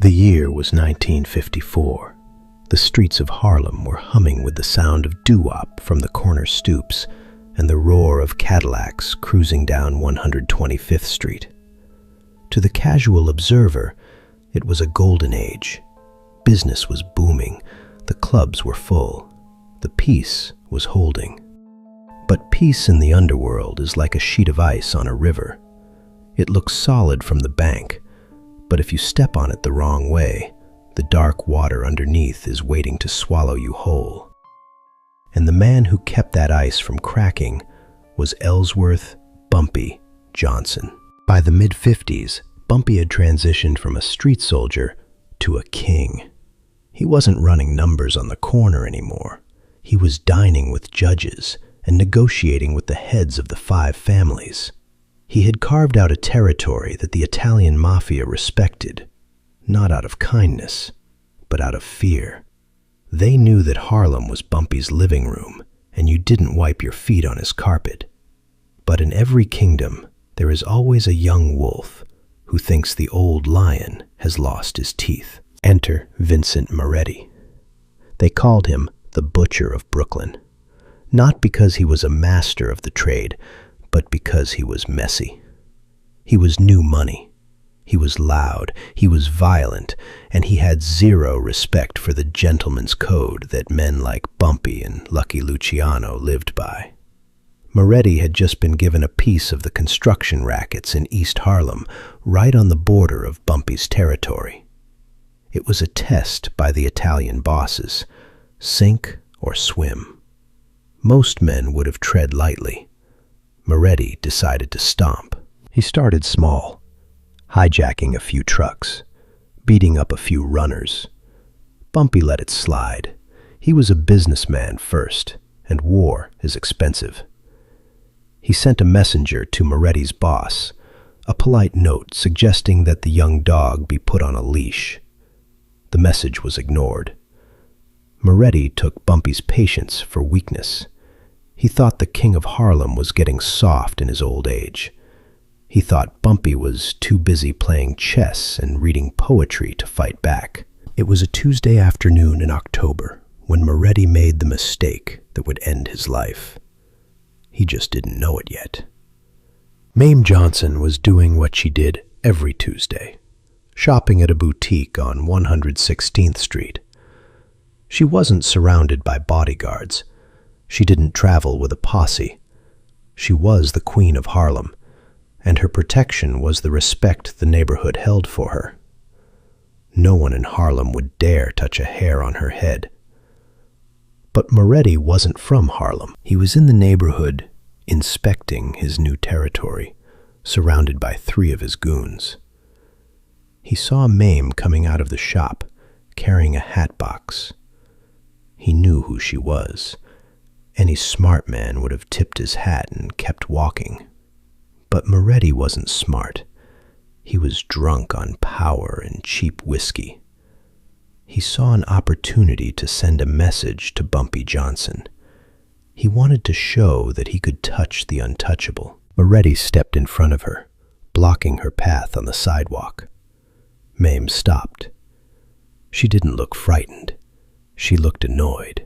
The year was 1954. The streets of Harlem were humming with the sound of doo-wop from the corner stoops and the roar of Cadillacs cruising down 125th Street. To the casual observer, it was a golden age. Business was booming, the clubs were full, the peace was holding. But peace in the underworld is like a sheet of ice on a river. It looks solid from the bank, but if you step on it the wrong way, the dark water underneath is waiting to swallow you whole. And the man who kept that ice from cracking was Ellsworth Bumpy Johnson. By the mid-50s, Bumpy had transitioned from a street soldier to a king. He wasn't running numbers on the corner anymore. He was dining with judges and negotiating with the heads of the 5 families. He had carved out a territory that the Italian Mafia respected, not out of kindness, but out of fear. They knew that Harlem was Bumpy's living room, and you didn't wipe your feet on his carpet. But in every kingdom, there is always a young wolf who thinks the old lion has lost his teeth. Enter Vincent Moretti. They called him the Butcher of Brooklyn, not because he was a master of the trade, but because he was messy. He was new money. He was loud, he was violent, and he had zero respect for the gentleman's code that men like Bumpy and Lucky Luciano lived by. Moretti had just been given a piece of the construction rackets in East Harlem, right on the border of Bumpy's territory. It was a test by the Italian bosses, sink or swim. Most men would have tread lightly. Moretti decided to stomp. He started small, hijacking a few trucks, beating up a few runners. Bumpy let it slide. He was a businessman first, and war is expensive. He sent a messenger to Moretti's boss, a polite note suggesting that the young dog be put on a leash. The message was ignored. Moretti took Bumpy's patience for weakness. He thought the king of Harlem was getting soft in his old age. He thought Bumpy was too busy playing chess and reading poetry to fight back. It was a Tuesday afternoon in October when Moretti made the mistake that would end his life. He just didn't know it yet. Mayme Johnson was doing what she did every Tuesday, shopping at a boutique on 116th Street. She wasn't surrounded by bodyguards. She didn't travel with a posse. She was the queen of Harlem, and her protection was the respect the neighborhood held for her. No one in Harlem would dare touch a hair on her head. But Moretti wasn't from Harlem. He was in the neighborhood, inspecting his new territory, surrounded by 3 of his goons. He saw Mayme coming out of the shop, carrying a hat box. He knew who she was. Any smart man would have tipped his hat and kept walking. But Moretti wasn't smart. He was drunk on power and cheap whiskey. He saw an opportunity to send a message to Bumpy Johnson. He wanted to show that he could touch the untouchable. Moretti stepped in front of her, blocking her path on the sidewalk. Mayme stopped. She didn't look frightened. She looked annoyed.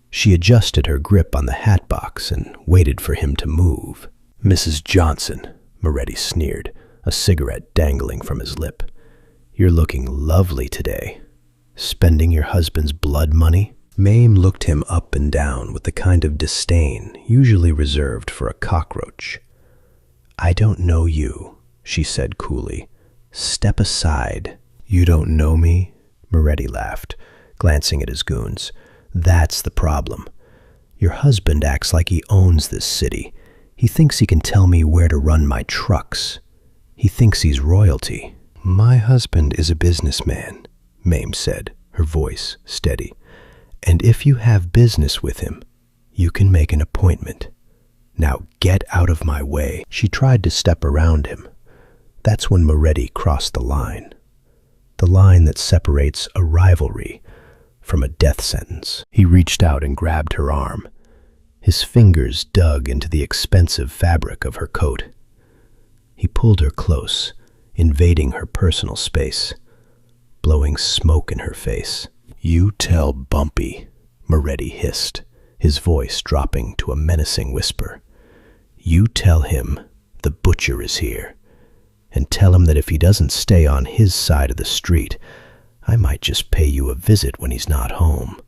She adjusted her grip on the hat box and waited for him to move. "Mrs. Johnson," Moretti sneered, a cigarette dangling from his lip. "You're looking lovely today. Spending your husband's blood money?" Mayme looked him up and down with the kind of disdain usually reserved for a cockroach. "I don't know you," she said coolly. "Step aside." "You don't know me?" Moretti laughed, glancing at his goons. "That's the problem. Your husband acts like he owns this city. He thinks he can tell me where to run my trucks. He thinks he's royalty." "My husband is a businessman," Mayme said, her voice steady. "And if you have business with him, you can make an appointment. Now get out of my way." She tried to step around him. That's when Moretti crossed the line that separates a rivalry from a death sentence. He reached out and grabbed her arm. His fingers dug into the expensive fabric of her coat. He pulled her close, invading her personal space. blowing smoke in her face. "You tell Bumpy," Moretti hissed, his voice dropping to a menacing whisper. "You tell him the butcher is here, and tell him that if he doesn't stay on his side of the street, I might just pay you a visit when he's not home.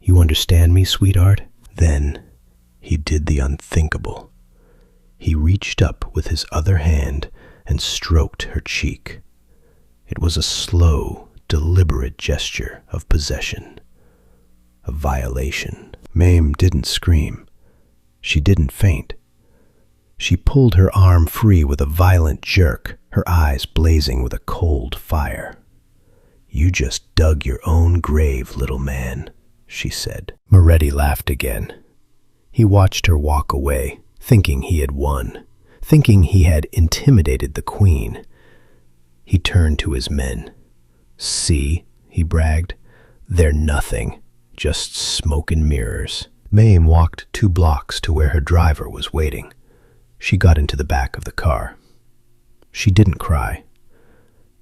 You understand me, sweetheart?" Then he did the unthinkable. He reached up with his other hand and stroked her cheek. It was a slow, deliberate gesture of possession, a violation. Mayme didn't scream. She didn't faint. She pulled her arm free with a violent jerk, her eyes blazing with a cold fire. "You just dug your own grave, little man," she said. Moretti laughed again. He watched her walk away, thinking he had won, thinking he had intimidated the queen. He turned to his men. "See," he bragged, "they're nothing, just smoke and mirrors." Mayme walked 2 blocks to where her driver was waiting. She got into the back of the car. She didn't cry.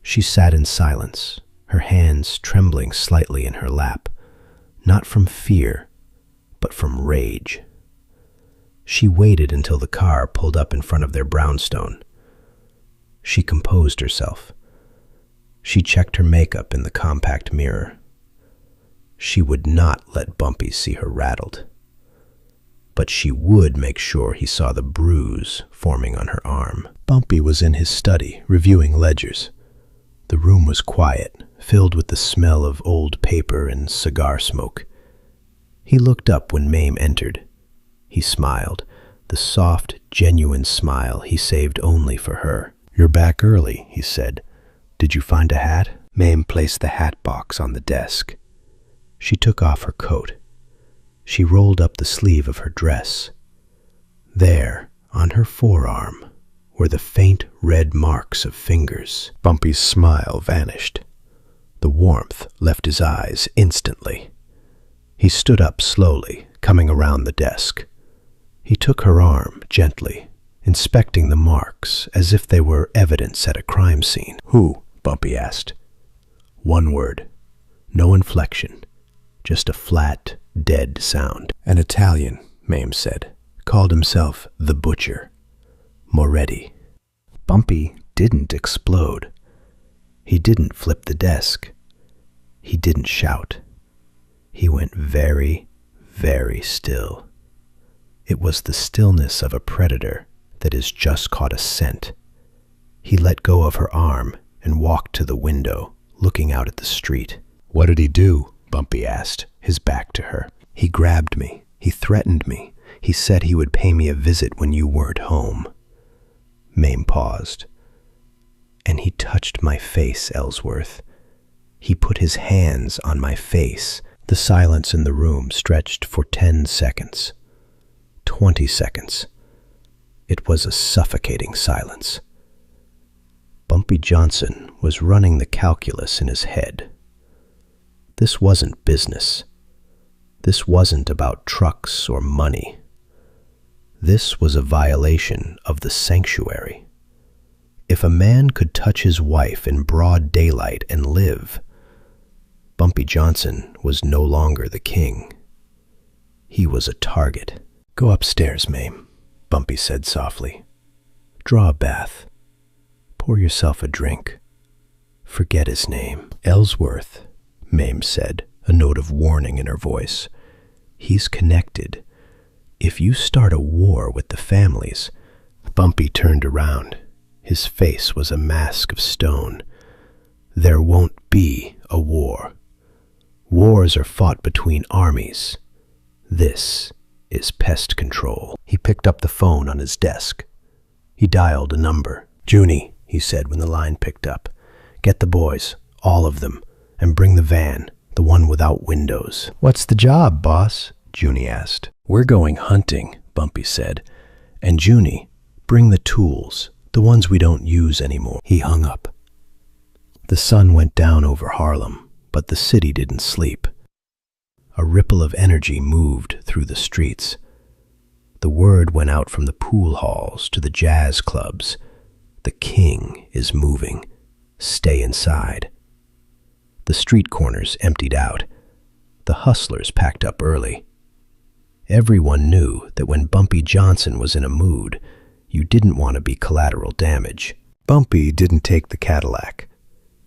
She sat in silence, her hands trembling slightly in her lap, not from fear, but from rage. She waited until the car pulled up in front of their brownstone. She composed herself. She checked her makeup in the compact mirror. She would not let Bumpy see her rattled. But she would make sure he saw the bruise forming on her arm. Bumpy was in his study, reviewing ledgers. The room was quiet, filled with the smell of old paper and cigar smoke. He looked up when Mayme entered. He smiled, the soft, genuine smile he saved only for her. "You're back early," he said. "Did you find a hat?" Mayme placed the hat box on the desk. She took off her coat. She rolled up the sleeve of her dress. There, on her forearm, were the faint red marks of fingers. Bumpy's smile vanished. The warmth left his eyes instantly. He stood up slowly, coming around the desk. He took her arm gently, inspecting the marks as if they were evidence at a crime scene. "Who?" Bumpy asked. One word. No inflection. Just a flat, dead sound. "An Italian," Mayme said. "Called himself the Butcher. Moretti." Bumpy didn't explode. He didn't flip the desk. He didn't shout. He went very, very still. It was the stillness of a predator that has just caught a scent. He let go of her arm and walked to the window, looking out at the street. "What did he do?" Bumpy asked, his back to her. "He grabbed me. He threatened me. He said he would pay me a visit when you weren't home." Mayme paused. "And he touched my face, Ellsworth. He put his hands on my face." The silence in the room stretched for 10 seconds. 20 seconds. It was a suffocating silence. Bumpy Johnson was running the calculus in his head. This wasn't business. This wasn't about trucks or money. This was a violation of the sanctuary. If a man could touch his wife in broad daylight and live, Bumpy Johnson was no longer the king. He was a target. "Go upstairs, Mayme," Bumpy said softly. "Draw a bath. Pour yourself a drink. Forget his name." "Ellsworth," Mayme said, a note of warning in her voice. "He's connected. If you start a war with the families..." Bumpy turned around. His face was a mask of stone. "There won't be a war. Wars are fought between armies. This is pest control." He picked up the phone on his desk. He dialed a number. "Junie," he said when the line picked up. "Get the boys, all of them, and bring the van, the one without windows." "What's the job, boss?" Junie asked. "We're going hunting," Bumpy said. "And Junie, bring the tools, the ones we don't use anymore." He hung up. The sun went down over Harlem, but the city didn't sleep. A ripple of energy moved through the streets. The word went out from the pool halls to the jazz clubs. The king is moving. Stay inside. The street corners emptied out. The hustlers packed up early. Everyone knew that when Bumpy Johnson was in a mood, you didn't want to be collateral damage. Bumpy didn't take the Cadillac.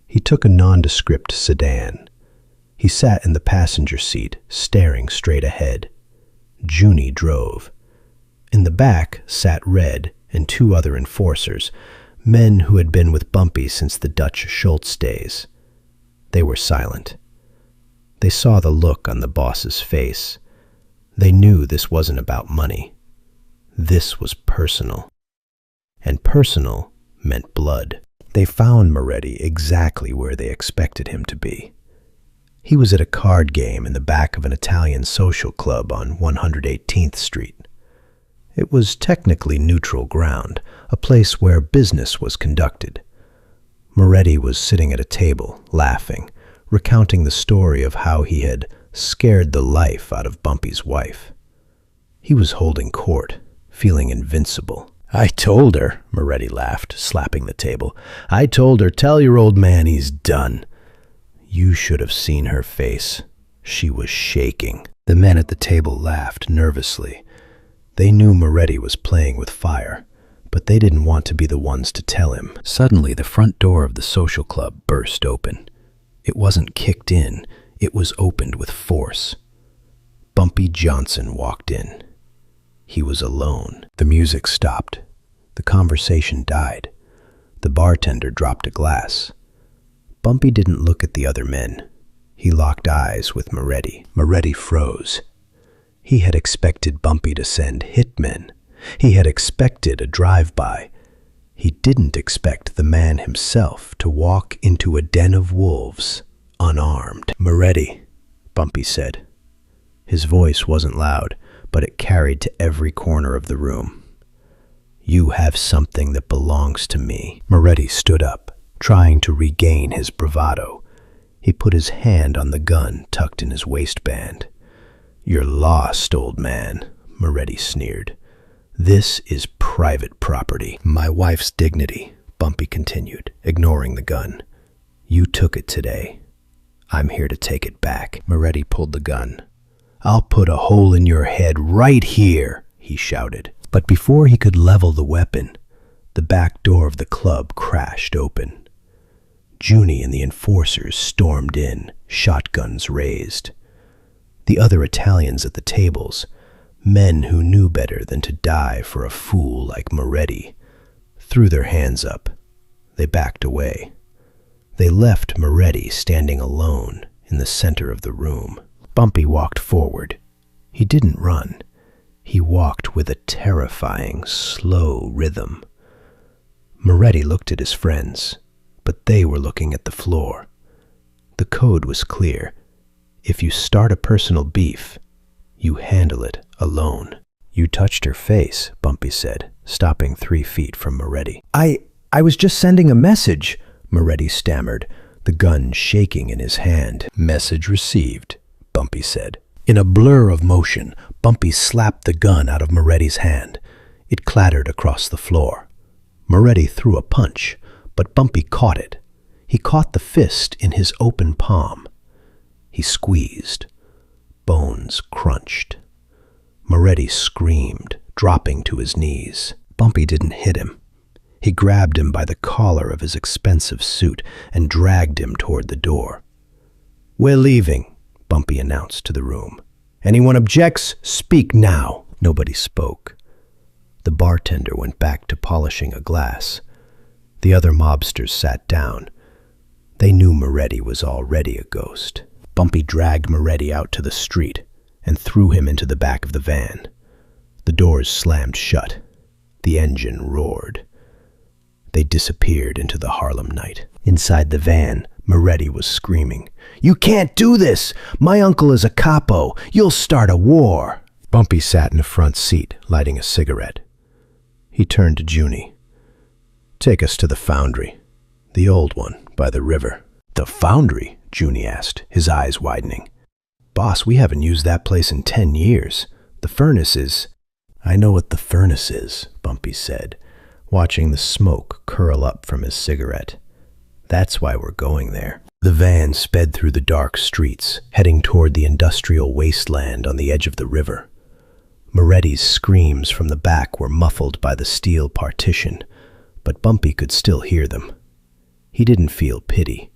He took a nondescript sedan. He sat in the passenger seat, staring straight ahead. Junie drove. In the back sat Red and two other enforcers, men who had been with Bumpy since the Dutch Schultz days. They were silent. They saw the look on the boss's face. They knew this wasn't about money. This was personal. And personal meant blood. They found Moretti exactly where they expected him to be. He was at a card game in the back of an Italian social club on 118th Street. It was technically neutral ground, a place where business was conducted. Moretti was sitting at a table, laughing, recounting the story of how he had scared the life out of Bumpy's wife. He was holding court, feeling invincible. "I told her," Moretti laughed, slapping the table. "I told her, tell your old man he's done." You should have seen her face. She was shaking. The men at the table laughed nervously. They knew Moretti was playing with fire, but they didn't want to be the ones to tell him. Suddenly, the front door of the social club burst open. It wasn't kicked in, it was opened with force. Bumpy Johnson walked in. He was alone. The music stopped. The conversation died. The bartender dropped a glass. Bumpy didn't look at the other men. He locked eyes with Moretti. Moretti froze. He had expected Bumpy to send hitmen. He had expected a drive-by. He didn't expect the man himself to walk into a den of wolves, unarmed. "Moretti," Bumpy said. His voice wasn't loud, but it carried to every corner of the room. "You have something that belongs to me." Moretti stood up, trying to regain his bravado. He put his hand on the gun tucked in his waistband. "You're lost, old man," Moretti sneered. "This is private property." "My wife's dignity," Bumpy continued, ignoring the gun. "You took it today. I'm here to take it back." Moretti pulled the gun. "I'll put a hole in your head right here," he shouted. But before he could level the weapon, the back door of the club crashed open. Junie and the enforcers stormed in, shotguns raised. The other Italians at the tables, men who knew better than to die for a fool like Moretti, threw their hands up. They backed away. They left Moretti standing alone in the center of the room. Bumpy walked forward. He didn't run. He walked with a terrifying, slow rhythm. Moretti looked at his friends, but they were looking at the floor. The code was clear. If you start a personal beef, you handle it alone. "You touched her face," Bumpy said, stopping 3 feet from Moretti. I was just sending a message," Moretti stammered, the gun shaking in his hand. "Message received," Bumpy said. In a blur of motion, Bumpy slapped the gun out of Moretti's hand. It clattered across the floor. Moretti threw a punch, but Bumpy caught it. He caught the fist in his open palm. He squeezed. Bones crunched. Moretti screamed, dropping to his knees. Bumpy didn't hit him. He grabbed him by the collar of his expensive suit and dragged him toward the door. "We're leaving," Bumpy announced to the room. "Anyone objects? Speak now." Nobody spoke. The bartender went back to polishing a glass. The other mobsters sat down. They knew Moretti was already a ghost. Bumpy dragged Moretti out to the street and threw him into the back of the van. The doors slammed shut. The engine roared. They disappeared into the Harlem night. Inside the van, Moretti was screaming, "You can't do this! My uncle is a capo! You'll start a war!" Bumpy sat in the front seat, lighting a cigarette. He turned to Junie. "Take us to the foundry, the old one by the river." "The foundry?" Junie asked, his eyes widening. "Boss, we haven't used that place in 10 years. The furnace is—" "I know what the furnace is," Bumpy said, watching the smoke curl up from his cigarette. "That's why we're going there." The van sped through the dark streets, heading toward the industrial wasteland on the edge of the river. Moretti's screams from the back were muffled by the steel partition, but Bumpy could still hear them. He didn't feel pity.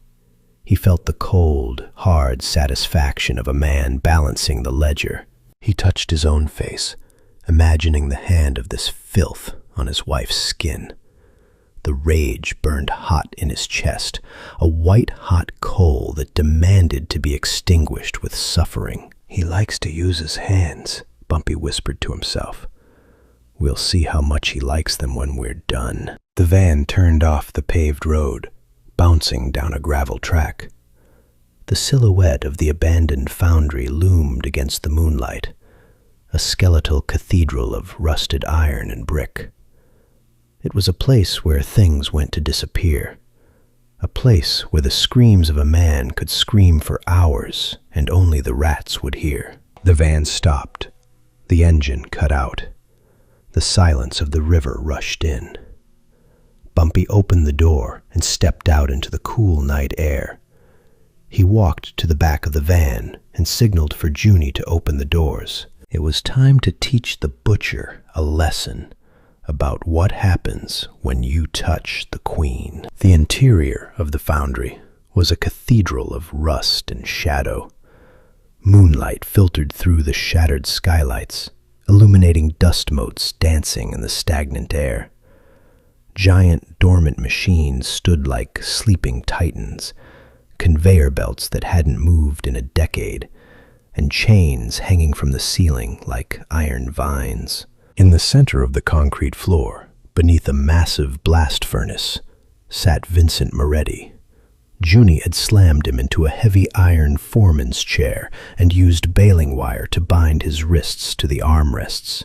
He felt the cold, hard satisfaction of a man balancing the ledger. He touched his own face, imagining the hand of this filth on his wife's skin. The rage burned hot in his chest, a white-hot coal that demanded to be extinguished with suffering. "He likes to use his hands," Bumpy whispered to himself. "We'll see how much he likes them when we're done." The van turned off the paved road, bouncing down a gravel track. The silhouette of the abandoned foundry loomed against the moonlight, a skeletal cathedral of rusted iron and brick. It was a place where things went to disappear, a place where the screams of a man could scream for hours and only the rats would hear. The van stopped. The engine cut out. The silence of the river rushed in. Bumpy opened the door and stepped out into the cool night air. He walked to the back of the van and signaled for Junie to open the doors. It was time to teach the butcher a lesson about what happens when you touch the queen. The interior of the foundry was a cathedral of rust and shadow. Moonlight filtered through the shattered skylights, illuminating dust motes dancing in the stagnant air. Giant dormant machines stood like sleeping titans, conveyor belts that hadn't moved in a decade, and chains hanging from the ceiling like iron vines. In the center of the concrete floor, beneath a massive blast furnace, sat Vincent Moretti. Junie had slammed him into a heavy iron foreman's chair and used baling wire to bind his wrists to the armrests.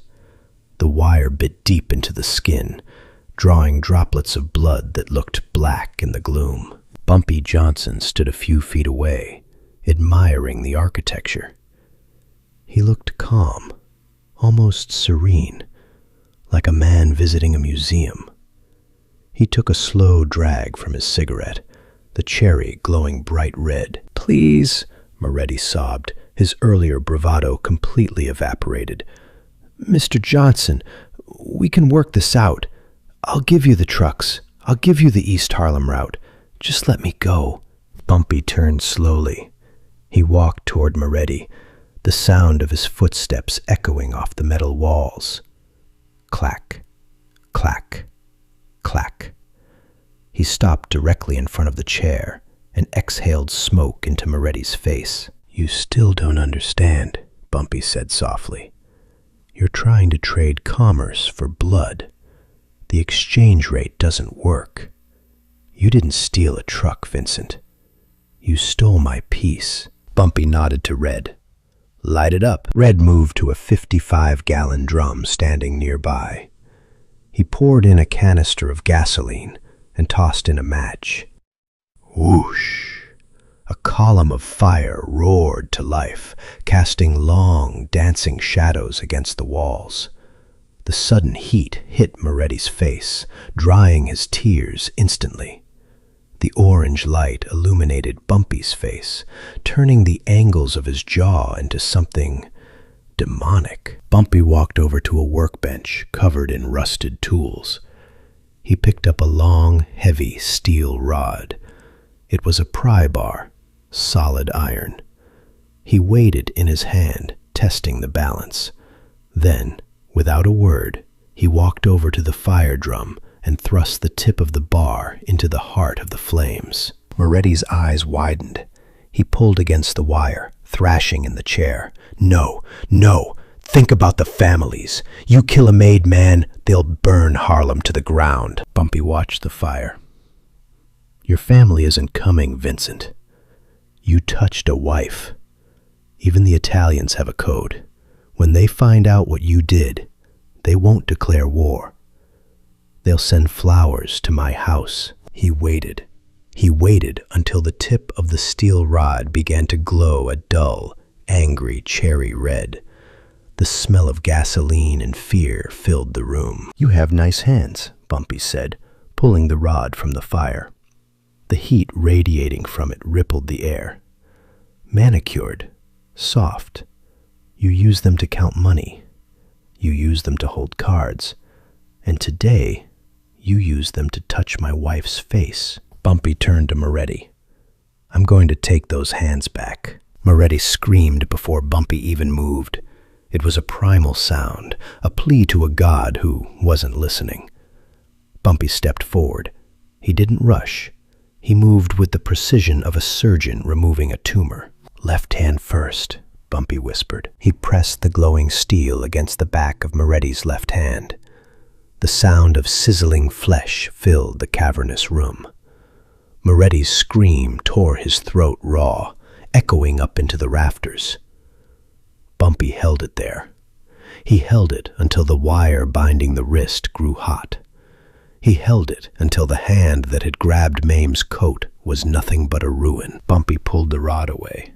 The wire bit deep into the skin, drawing droplets of blood that looked black in the gloom. Bumpy Johnson stood a few feet away, admiring the architecture. He looked calm, almost serene, like a man visiting a museum. He took a slow drag from his cigarette, the cherry glowing bright red. "Please," Moretti sobbed, his earlier bravado completely evaporated. "Mr. Johnson, we can work this out. I'll give you the trucks. I'll give you the East Harlem route. Just let me go." Bumpy turned slowly. He walked toward Moretti, the sound of his footsteps echoing off the metal walls. Clack, clack, clack. He stopped directly in front of the chair and exhaled smoke into Moretti's face. "You still don't understand," Bumpy said softly. "You're trying to trade commerce for blood. The exchange rate doesn't work. You didn't steal a truck, Vincent. You stole my peace." Bumpy nodded to Red. "Light it up." Red moved to a 55-gallon drum standing nearby. He poured in a canister of gasoline and tossed in a match. Whoosh! A column of fire roared to life, casting long, dancing shadows against the walls. The sudden heat hit Moretti's face, drying his tears instantly. The orange light illuminated Bumpy's face, turning the angles of his jaw into something demonic. Bumpy walked over to a workbench covered in rusted tools. He picked up a long, heavy steel rod. It was a pry bar, solid iron. He weighed it in his hand, testing the balance. Then, without a word, he walked over to the fire drum and thrust the tip of the bar into the heart of the flames. Moretti's eyes widened. He pulled against the wire, thrashing in the chair. "No, no! Think about the families. You kill a made man, they'll burn Harlem to the ground." Bumpy watched the fire. "Your family isn't coming, Vincent. You touched a wife. Even the Italians have a code. When they find out what you did, they won't declare war. They'll send flowers to my house." He waited. He waited until the tip of the steel rod began to glow a dull, angry cherry red. The smell of gasoline and fear filled the room. "You have nice hands," Bumpy said, pulling the rod from the fire. The heat radiating from it rippled the air. Manicured, soft. You use them to count money. You use them to hold cards. And today, you use them to touch my wife's face. Bumpy turned to Moretti. I'm going to take those hands back. Moretti screamed before Bumpy even moved. It was a primal sound, a plea to a god who wasn't listening. Bumpy stepped forward. He didn't rush. He moved with the precision of a surgeon removing a tumor. Left hand first, Bumpy whispered. He pressed the glowing steel against the back of Moretti's left hand. The sound of sizzling flesh filled the cavernous room. Moretti's scream tore his throat raw, echoing up into the rafters. Bumpy held it there. He held it until the wire binding the wrist grew hot. He held it until the hand that had grabbed Mayme's coat was nothing but a ruin. Bumpy pulled the rod away.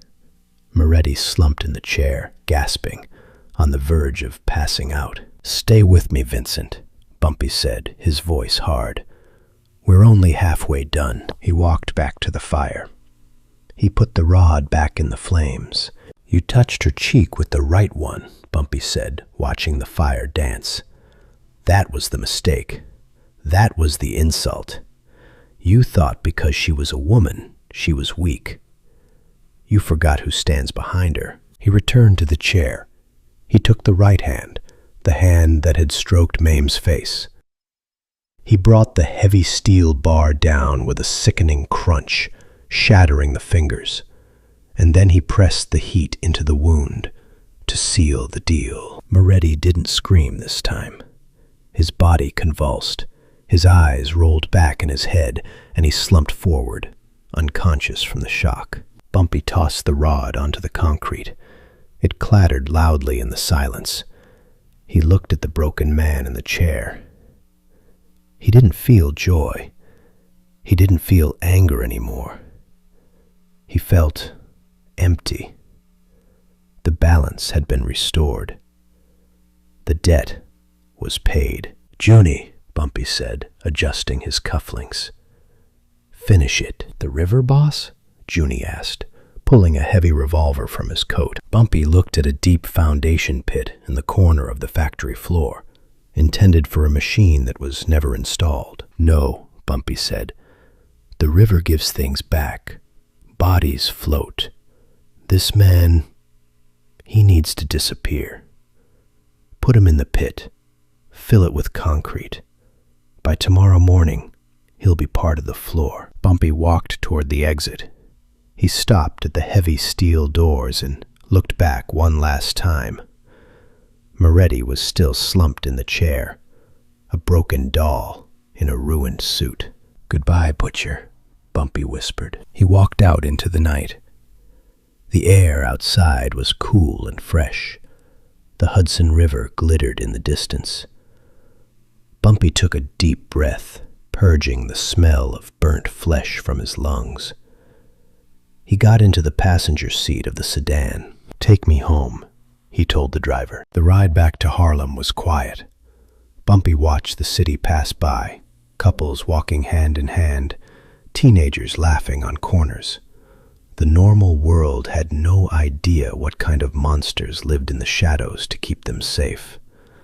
Moretti slumped in the chair, gasping, on the verge of passing out. "Stay with me, Vincent," Bumpy said, his voice hard. "We're only halfway done." He walked back to the fire. He put the rod back in the flames. "You touched her cheek with the right one," Bumpy said, watching the fire dance. "That was the mistake. That was the insult. You thought because she was a woman, she was weak. You forgot who stands behind her." He returned to the chair. He took the right hand, the hand that had stroked Mayme's face. He brought the heavy steel bar down with a sickening crunch, shattering the fingers, and then he pressed the heat into the wound to seal the deal. Moretti didn't scream this time. His body convulsed, his eyes rolled back in his head, and he slumped forward, unconscious from the shock. Bumpy tossed the rod onto the concrete. It clattered loudly in the silence. He looked at the broken man in the chair. He didn't feel joy. He didn't feel anger anymore. He felt empty. The balance had been restored. The debt was paid. "Junie," Bumpy said, adjusting his cufflinks. "Finish it." "The river, boss?" Junie asked, pulling a heavy revolver from his coat. Bumpy looked at a deep foundation pit in the corner of the factory floor, intended for a machine that was never installed. "No," Bumpy said. "The river gives things back. Bodies float. This man, he needs to disappear. Put him in the pit. Fill it with concrete. By tomorrow morning, he'll be part of the floor." Bumpy walked toward the exit. He stopped at the heavy steel doors and looked back one last time. Moretti was still slumped in the chair, a broken doll in a ruined suit. "Goodbye, butcher," Bumpy whispered. He walked out into the night. The air outside was cool and fresh. The Hudson River glittered in the distance. Bumpy took a deep breath, purging the smell of burnt flesh from his lungs. He got into the passenger seat of the sedan. "Take me home," he told the driver. The ride back to Harlem was quiet. Bumpy watched the city pass by, couples walking hand in hand, teenagers laughing on corners. The normal world had no idea what kind of monsters lived in the shadows to keep them safe.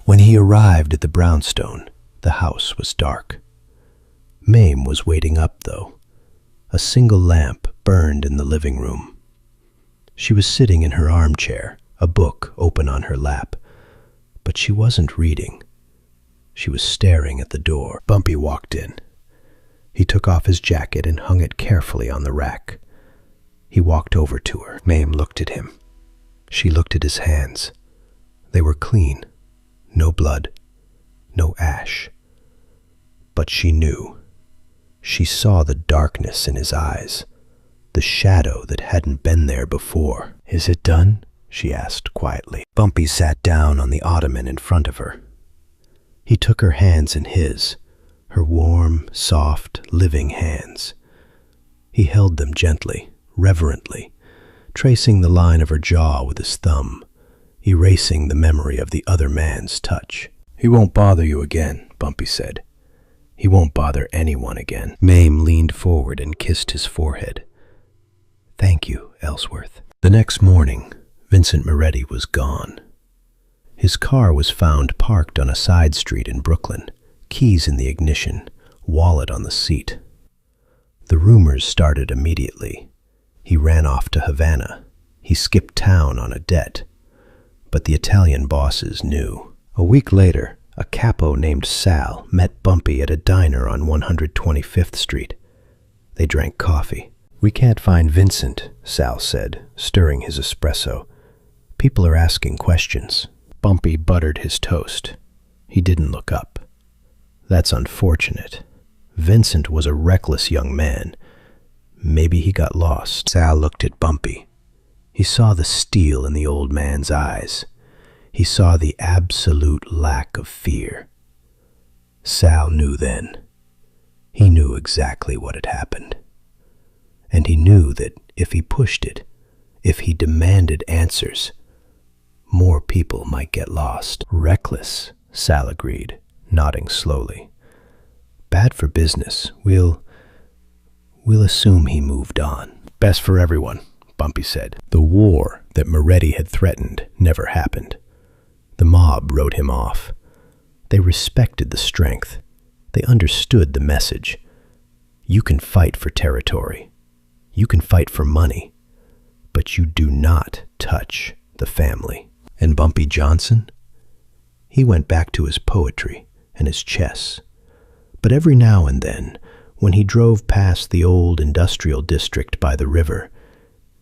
When he arrived at the brownstone, the house was dark. Mayme was waiting up, though. A single lamp burned in the living room. She was sitting in her armchair, a book open on her lap. But she wasn't reading. She was staring at the door. Bumpy walked in. He took off his jacket and hung it carefully on the rack. He walked over to her. Mayme looked at him. She looked at his hands. They were clean. No blood. No ash. But she knew. She saw the darkness in his eyes, the shadow that hadn't been there before. "Is it done?" she asked quietly. Bumpy sat down on the ottoman in front of her. He took her hands in his, her warm, soft, living hands. He held them gently, reverently, tracing the line of her jaw with his thumb, erasing the memory of the other man's touch. "He won't bother you again," Bumpy said. He won't bother anyone again. Mayme leaned forward and kissed his forehead. Thank you, Ellsworth. The next morning, Vincent Moretti was gone. His car was found parked on a side street in Brooklyn, keys in the ignition, wallet on the seat. The rumors started immediately. He ran off to Havana. He skipped town on a debt. But the Italian bosses knew. A week later, a capo named Sal met Bumpy at a diner on 125th Street. They drank coffee. We can't find Vincent, Sal said, stirring his espresso. People are asking questions. Bumpy buttered his toast. He didn't look up. That's unfortunate. Vincent was a reckless young man. Maybe he got lost. Sal looked at Bumpy. He saw the steel in the old man's eyes. He saw the absolute lack of fear. Sal knew then. He knew exactly what had happened. And he knew that if he pushed it, if he demanded answers, more people might get lost. Reckless, Sal agreed, nodding slowly. Bad for business. We'll assume he moved on. Best for everyone, Bumpy said. The war that Moretti had threatened never happened. The mob wrote him off. They respected the strength. They understood the message. You can fight for territory. You can fight for money. But you do not touch the family. And Bumpy Johnson? He went back to his poetry and his chess. But every now and then, when he drove past the old industrial district by the river,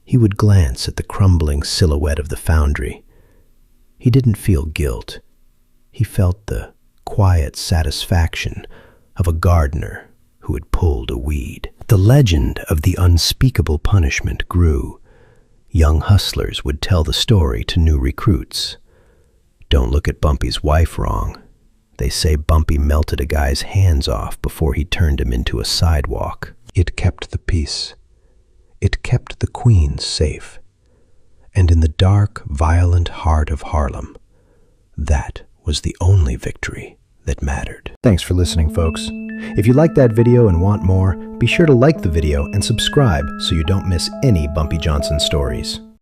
he would glance at the crumbling silhouette of the foundry. He didn't feel guilt. He felt the quiet satisfaction of a gardener who had pulled a weed. The legend of the unspeakable punishment grew. Young hustlers would tell the story to new recruits. Don't look at Bumpy's wife wrong. They say Bumpy melted a guy's hands off before he turned him into a sidewalk. It kept the peace. It kept the queens safe. And in the dark, violent heart of Harlem, that was the only victory that mattered. Thanks for listening, folks. If you liked that video and want more, be sure to like the video and subscribe so you don't miss any Bumpy Johnson stories.